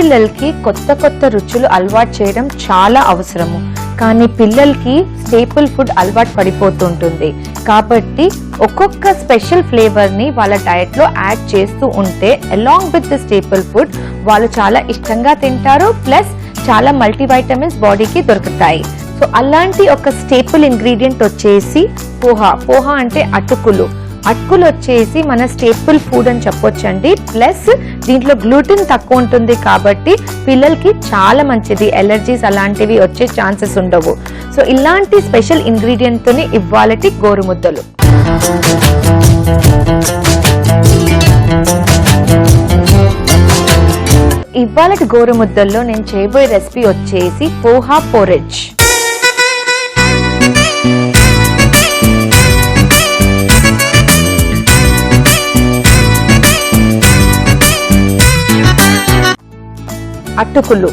చిన్నపిల్లలకి కొత్త కొత్త రుచులు అలవాటు చేయడం చాలా అవసరము. కానీ పిల్లలకి స్టేపుల్ ఫుడ్ అలవాటు పడిపోతుంటుంది. కాబట్టి ఒక్కొక్క స్పెషల్ ఫ్లేవర్ని వాళ్ళ డయట్లో యాడ్ చేస్తూ ఉంటే along with the staple food వాళ్ళు చాలా ఇష్టంగా తింటారు. ప్లస్ చాలా మల్టీవైటమిన్స్ బాడీకి దొరుకుతాయి. సో అలాంటి ఒక స్టేపుల్ ఇంగ్రీడియంట్ వచ్చేసి పోహా. పోహా అంటే అటుకులు. అటుకులు వచ్చేసి మన స్టేపుల్ ఫుడ్ అని చెప్పొచ్చండి. ప్లస్ దీంట్లో గ్లూటెన్ తక్కువ ఉంటుంది కాబట్టి పిల్లలకి చాలా మంచిది. ఎలర్జీస్ అలాంటివి వచ్చే ఛాన్సెస్ ఉండవు. సో ఇలాంటి స్పెషల్ ఇంగ్రీడియంట్ తోని ఇవ్వాలటి గోరుముద్దలు. ఇవాళటి గోరుముద్దల్లో నేను చేయబోయే రెసిపీ వచ్చేసి పోహా పోరెజ్. అటుకులు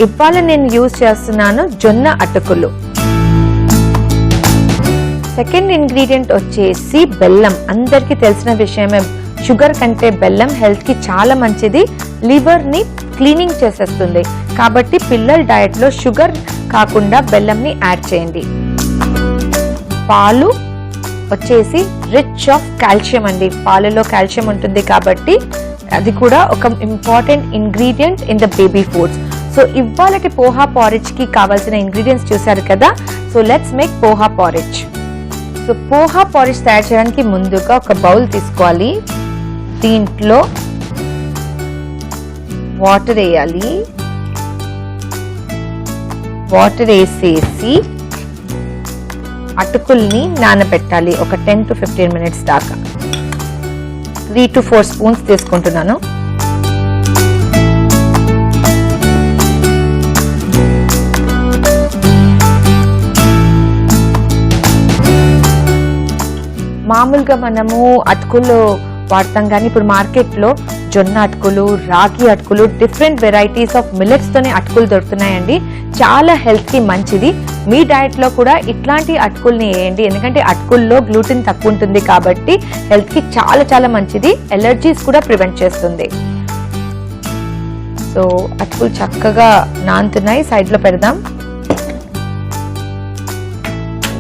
ఇవాళ నేను యూజ్ చేస్తున్నాను జొన్న అటుకులు. సెకండ్ ఇంగ్రీడియంట్ వచ్చేసి బెల్లం. అందరికీ తెలిసిన విషయమే, షుగర్ కంటే బెల్లం హెల్త్ కి చాలా మంచిది. లివర్ ని క్లీనింగ్ చేసేస్తుంది. కాబట్టి పిల్లల డయట్ లో షుగర్ కాకుండా బెల్లం ని యాడ్ చేయండి. పాలు వచ్చేసి రిచ్ ఆఫ్ కాల్షియం అండి. పాలలో కాల్షియం ఉంటుంది కాబట్టి అది కూడా ఒక important ingredient in the baby foods. So ఇవాళకి పోహా పారెజ్ కి కావాల్సిన ఇంగ్రీడియంట్స్ చూసారు కదా. So let's make poha porridge. So poha porridge తయారు చేయడానికి ముందుగా ఒక బౌల్ తీసుకోవాలి. దీంట్లో వాటర్ వేయాలి. వాటర్ వేసేసి అటుకుల్ని నానబెట్టాలి ఒక 10 to 15 minutes దాకా. 3 to 4 స్పూన్స్ తీసుకుంటున్నాను. మామూలుగా మనము అటుకులు వాడతాం కానీ ఇప్పుడు మార్కెట్లో జొన్న అటుకులు, రాగి అటుకులు, డిఫరెంట్ వెరైటీస్ ఆఫ్ మిల్లెట్స్ తోనే అటుకులు దొరుకుతున్నాయండి. చాలా హెల్త్ కి మంచిది. మీ డయట్ లో కూడా ఇట్లాంటి అటుకుల్ని వేయండి. ఎందుకంటే అటుకుల్లో గ్లూటెన్ తక్కువ ఉంటుంది కాబట్టి హెల్త్ కి చాలా చాలా మంచిది. ఎలర్జీస్ కూడా ప్రివెంట్ చేస్తుంది. సో అటుకులు చక్కగా నానుతున్నాయి, సైడ్ లో పెడదాం.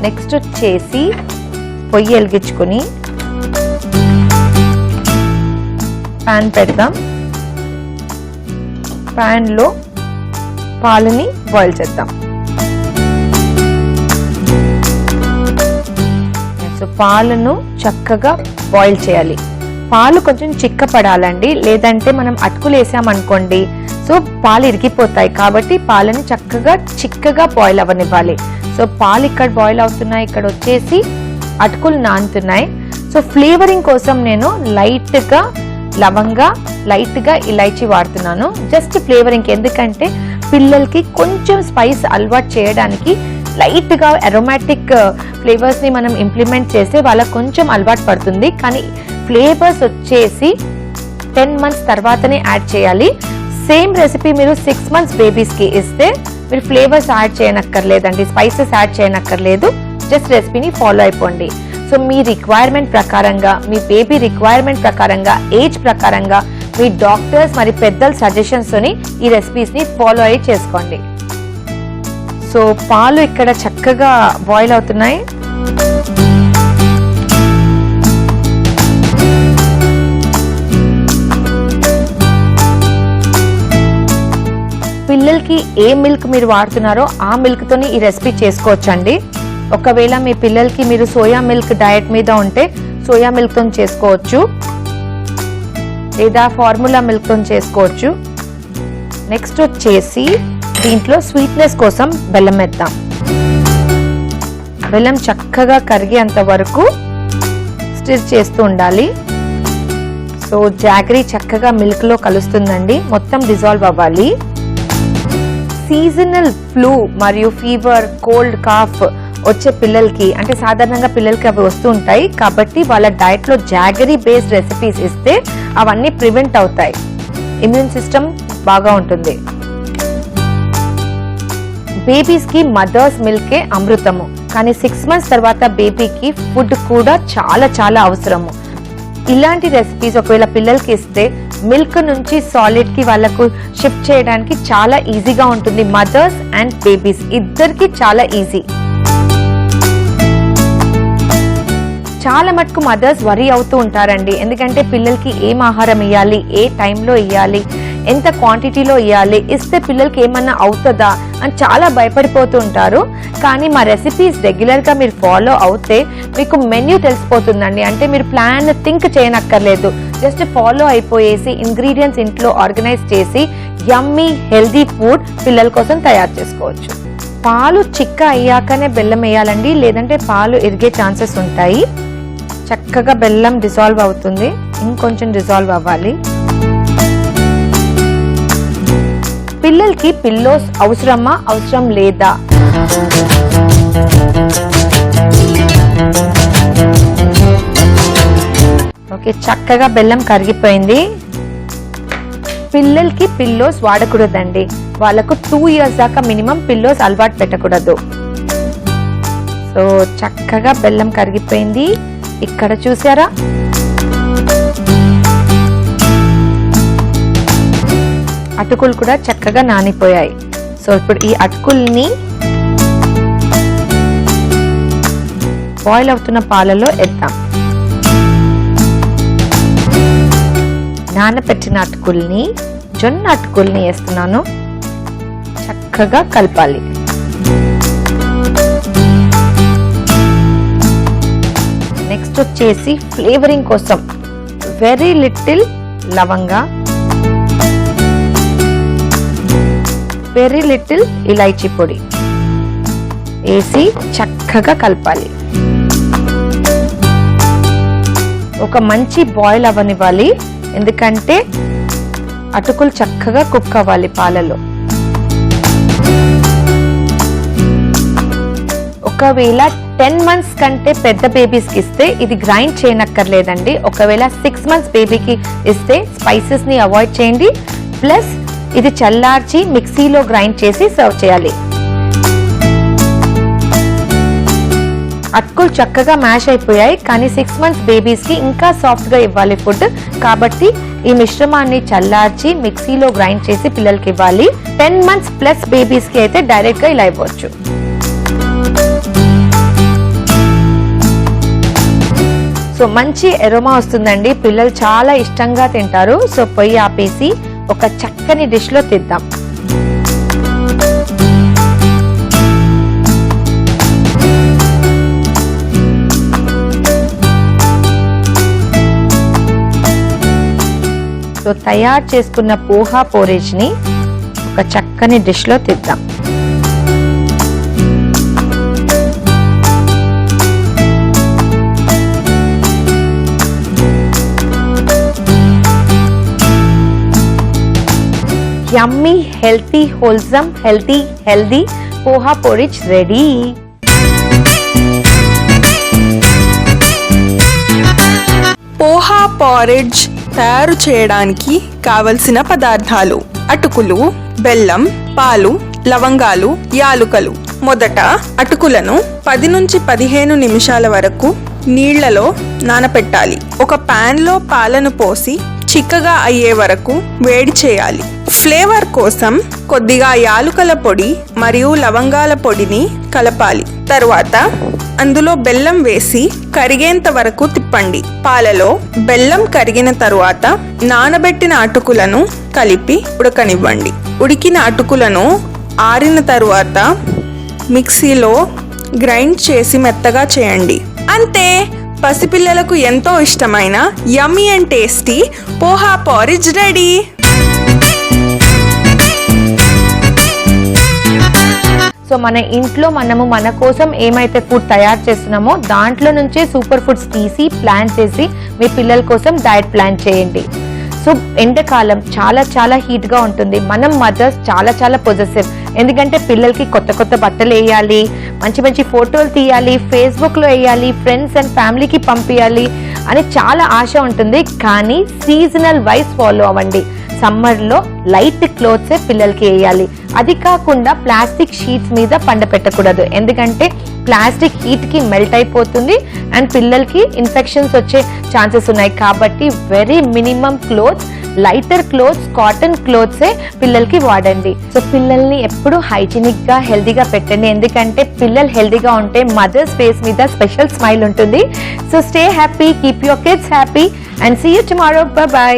నెక్స్ట్ వచ్చేసి పొయ్యి వెలిగించుకొని ప్యాన్ పెడదాం. ప్యాన్ లో పాలని బాయిల్ చేద్దాం. సో పాలను చక్కగా బాయిల్ చేయాలి. పాలు కొంచెం చిక్కపడాలండి, లేదంటే మనం అటుకులు వేసామనుకోండి సో పాలు ఇరిగిపోతాయి. కాబట్టి పాలను చక్కగా చిక్కగా బాయిల్ అవ్వనివ్వాలి. సో పాలు ఇక్కడ బాయిల్ అవుతున్నాయి, ఇక్కడ వచ్చేసి అటుకులు నానుతున్నాయి. సో ఫ్లేవరింగ్ కోసం నేను లైట్ గా లవంగా, లైట్ గా ఇలైచి వాడుతున్నాను. Just flavouring. ఎందుకంటే పిల్లలకి కొంచెం స్పైస్ అలవాటు చేయడానికి లైట్ గా అరోమాటిక్ ఫ్లేవర్స్ ని మనం ఇంప్లిమెంట్ చేస్తే వాళ్ళకి కొంచెం అలవాటు పడుతుంది. కానీ ఫ్లేవర్స్ వచ్చేసి 10 months తర్వాతనే యాడ్ చేయాలి. సేమ్ రెసిపీ మీరు 6 months బేబీస్ కి ఇస్తే మీరు ఫ్లేవర్స్ యాడ్ చేయనక్కర్లేదండి, స్పైసెస్ యాడ్ చేయనక్కర్లేదు. జస్ట్ రెసిపీని ఫాలో అయిపోండి. సో మీ రిక్వైర్మెంట్ ప్రకారంగా, మీ బేబీ రిక్వైర్మెంట్ ప్రకారంగా, ఏజ్ ప్రకారంగా మీ డాక్టర్స్ మరి పెద్దల సజెషన్స్ తోని ఈ రెసిపీస్ ని ఫాలో అయ్యి చేసుకోండి. సో పాలు ఇక్కడ చక్కగా బాయిల్ అవుతున్నాయి. పిల్లలకి ఏ మిల్క్ మీరు వాడుతున్నారో ఆ మిల్క్ తోని ఈ రెసిపీ చేసుకోవచ్చండి. ఒకవేళ మీ పిల్లలకి మీరు సోయా మిల్క్ డయట్ మీద ఉంటే సోయా మిల్క్ తో చేసుకోవచ్చు, లేదా ఫార్ములా మిల్క్ తో చేసుకోవచ్చు. నెక్స్ట్ వచ్చేసి దీంట్లో స్వీట్నెస్ కోసం బెల్లం వేద్దాం. బెల్లం చక్కగా కరిగేంత వరకు స్టిర్ చేస్తూ ఉండాలి. సో జాగరీ చక్కగా మిల్క్ లో కలుస్తుందండి, మొత్తం డిజాల్వ్ అవ్వాలి. సీజనల్ ఫ్లూ మరియు ఫీవర్, కోల్డ్, కాఫ్ వచ్చే పిల్లలకి, అంటే సాధారణంగా పిల్లలకి అవి వస్తూ ఉంటాయి కాబట్టి వాళ్ళ డయట్ లో జాగరీ బేస్డ్ రెసిపీస్ ఇస్తే అవన్నీ ప్రివెంట్ అవుతాయి. ఇమ్యూన్ సిస్టమ్ బాగా ఉంటుంది. బేబీస్ కి మదర్స్ మిల్కే అమృతము. కానీ 6 months తర్వాత బేబీకి ఫుడ్ కూడా చాలా చాలా అవసరము. ఇలాంటి రెసిపీస్ ఒకవేళ పిల్లలకి ఇస్తే మిల్క్ నుంచి సాలిడ్ కి వాళ్ళకు షిఫ్ట్ చేయడానికి చాలా ఈజీగా ఉంటుంది. మదర్స్ అండ్ బేబీస్ ఇద్దరికి చాలా ఈజీ. చాలా మటుకు మదర్స్ వరీ అవుతూ ఉంటారండి, ఎందుకంటే పిల్లలకి ఏం ఆహారం ఇవ్వాలి, ఏ టైంలో ఇవ్వాలి, ఎంత క్వాంటిటీలో ఇవ్వాలి, ఇస్తే పిల్లలకి ఏమన్నా అవుతుందా అని చాలా భయపడిపోతూ ఉంటారు. కానీ మా రెసిపీస్ రెగ్యులర్గా మీరు ఫాలో అవుతే మీకు మెన్యూ తెలిసిపోతుందండి. అంటే మీరు ప్లాన్ థింక్ చేయనక్కర్లేదు, జస్ట్ ఫాలో అయిపోయేసి ఇంగ్రీడియంట్స్ ఇంట్లో ఆర్గనైజ్ చేసి యమ్మీ హెల్దీ ఫుడ్ పిల్లల కోసం తయారు చేసుకోవచ్చు. పాలు చిక్క అయ్యాకనే బెల్లం వేయాలండి, లేదంటే పాలు ఇరిగే ఛాన్సెస్ ఉంటాయి. చక్కగా బెల్లం డిజాల్వ్ అవుతుంది, ఇంకొంచెం డిజాల్వ్ అవ్వాలి. పిల్లలకి పిల్లోస్ అవసరమా అవసరం లేదా? ఓకే, చక్కగా బెల్లం కరిగిపోయింది. పిల్లలకి పిల్లోస్ వాడకూడదండి, వాళ్ళకు 2 years దాకా మినిమం పిల్లోస్ అలవాటు పెట్టకూడదు. సో చక్కగా బెల్లం కరిగిపోయింది. ఇక్కడ చూసారా, అటుకులు కూడా చక్కగా నానిపోయాయి. సో ఇప్పుడు ఈ అటుకుల్ని బాయిల్ అవుతున్న పాలలో వేద్దాం. నానబెట్టిన అటుకుల్ని, జొన్న అటుకుల్ని వేస్తున్నాను. చక్కగా కలపాలి. నెక్స్ట్ వచ్చేసి ఫ్లేవరింగ్ కోసం వెరీ లిటిల్ లవంగా, వెరీ లిటిల్ ఇలాచీ పొడి వేసి చక్కగా కలపాలి. ఒక మంచి బాయిల్ అవ్వనివ్వాలి, ఎందుకంటే అటుకులు చక్కగా కుక్ అవ్వాలి పాలలో. ఒకవేళ 10 months కంటే పెద్ద బేబీస్కి ఇస్తే ఇది గ్రైండ్ చేయనక్కర్లేదండి. ఒకవేళ 6 months బేబీకి ఇస్తే స్పైసెస్ ని అవాయిడ్ చేయండి. ప్లస్ ఇది చల్లార్చి మిక్సీలో గ్రైండ్ చేసి సర్వ్ చేయాలి. అటుకులు చక్కగా మ్యాష్ అయిపోయాయి, కానీ 6 months బేబీస్కి ఇంకా సాఫ్ట్గా ఇవ్వాలి ఫుడ్. కాబట్టి ఈ మిశ్రమాన్ని చల్లార్చి మిక్సీలో గ్రైండ్ చేసి పిల్లలకి ఇవ్వాలి. 10 months ప్లస్ బేబీస్కి అయితే డైరెక్ట్గా ఇలా ఇవ్వచ్చు. సో మంచి ఎరోమా వస్తుందండి, పిల్లలు చాలా ఇష్టంగా తింటారు. సో పొయ్యి ఆపేసి ఒక చక్కని డిష్లో తీద్దాం. సో తయారు చేసుకున్న పోహా పోరేజ్ని ఒక చక్కని డిష్లో తీద్దాం. Yummy healthy wholesome healthy poha porridge ready. Poha porridge తయారు చేయడానికి కావలసిన పదార్థాలు: అటుకులు, బెల్లం, పాలు, లవంగాలు, యాలుకలు. మొదట అటుకులను 10 నుంచి 15 నిమిషాల వరకు నీళ్లలో నానపెట్టాలి. ఒక పాన్ లో పాలను పోసి చిక్కగా అయ్యే వరకు వేడి చేయాలి. ఫ్లేవర్ కోసం కొద్దిగా యాలుకల పొడి మరియు లవంగాల పొడిని కలపాలి. తరువాత అందులో బెల్లం వేసి కరిగేంత వరకు తిప్పండి. పాలలో బెల్లం కరిగిన తరువాత నానబెట్టిన అటుకులను కలిపి ఉడకనివ్వండి. ఉడికిన అటుకులను ఆరిన తరువాత మిక్సీలో గ్రైండ్ చేసి మెత్తగా చేయండి. అంతే, పసిపిల్లలకు ఎంతో ఇష్టమైన యమ్మీ and tasty poha porridge ready. So మన ఇంట్లో మనము మన కోసం ఏమైతే ఫుడ్ తయారు చేస్తున్నామో దాంట్లో నుంచే సూపర్ ఫుడ్స్ తీసి ప్లాన్ చేసి మీ పిల్లల కోసం డైట్ ప్లాన్ చేయండి. సో ఎండాకాలం చాలా చాలా హీట్గా ఉంటుంది. మనం మదర్స్ చాలా చాలా పొజెసివ్, ఎందుకంటే పిల్లలకి కొత్త కొత్త బట్టలు వేయాలి, మంచి మంచి ఫోటోలు తీయాలి, ఫేస్బుక్లో వేయాలి, ఫ్రెండ్స్ అండ్ ఫ్యామిలీకి పంపించాలి అని చాలా ఆశ ఉంటుంది. కానీ సీజనల్ వైజ్ ఫాలో అవ్వండి. సమ్మర్లో లైట్ క్లోత్సే పిల్లలకి వేయాలి. అది కాకుండా ప్లాస్టిక్ షీట్స్ మీద పండపెట్టకూడదు, ఎందుకంటే ప్లాస్టిక్ హీట్కి మెల్ట్ అయిపోతుంది అండ్ పిల్లలకి ఇన్ఫెక్షన్స్ వచ్చే ఛాన్సెస్ ఉన్నాయి. కాబట్టి very minimum clothes lighter clothes, cotton క్లోత్సే పిల్లలకి వాడండి. సో పిల్లల్ని ఎప్పుడు హైజీనిక్ గా హెల్దీగా పెట్టండి, ఎందుకంటే పిల్లలు హెల్దీగా ఉంటే మదర్స్ ఫేస్ మీద స్పెషల్ స్మైల్ ఉంటుంది. So stay happy, keep your kids happy and see you tomorrow. Bye by.